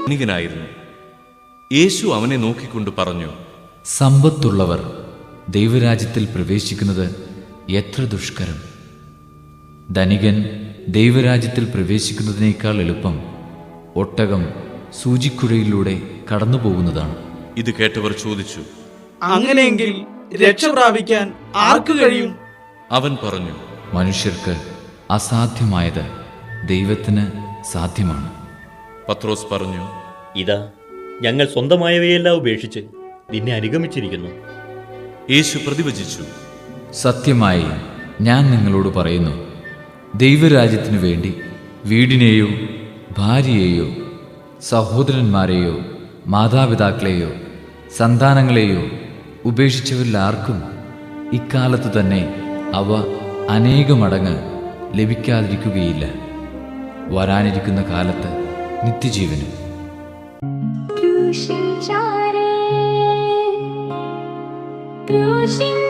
ധനികനായിരുന്നു. യേശു അവനെ നോക്കിക്കൊണ്ട് പറഞ്ഞു, സമ്പത്തുള്ളവർ ദൈവരാജ്യത്തിൽ പ്രവേശിക്കുന്നത് എത്ര ദുഷ്കരം! ധനികൻ ദൈവരാജ്യത്തിൽ പ്രവേശിക്കുന്നതിനേക്കാൾ എളുപ്പം ഒട്ടകം സൂചിക്കുഴയിലൂടെ കടന്നുപോകുന്നതാണ്. ഇത് കേട്ടവർ ചോദിച്ചു, അങ്ങനെയെങ്കിൽ രക്ഷ പ്രാപിക്കാൻ ആർക്ക് കഴിയും? അവൻ പറഞ്ഞു, മനുഷ്യർക്ക് അസാധ്യമായത് ദൈവത്തിന് സാധ്യമാണ്. പത്രോസ് പറഞ്ഞു, ഇതാ, ഞങ്ങൾ സ്വന്തമായവയെല്ലാം ഉപേക്ഷിച്ച് നിന്നെ അനുഗമിച്ചിരിക്കുന്നു. യേശു പ്രതിവചിച്ചു, സത്യമായി ഞാൻ നിങ്ങളോട് പറയുന്നു, ദൈവരാജ്യത്തിനു വേണ്ടി വീടിനെയോ ഭാര്യയെയോ സഹോദരന്മാരെയോ മാതാപിതാക്കളെയോ സന്താനങ്ങളെയോ ഉപേക്ഷിച്ചവരിൽ ആർക്കും ഇക്കാലത്ത് തന്നെ അവ അനേകമടങ്ങ് ലഭിക്കാതിരിക്കുകയില്ല. വരാനിരിക്കുന്ന കാലത്ത് നിത്യജീവനും. ക്രൂശിൻ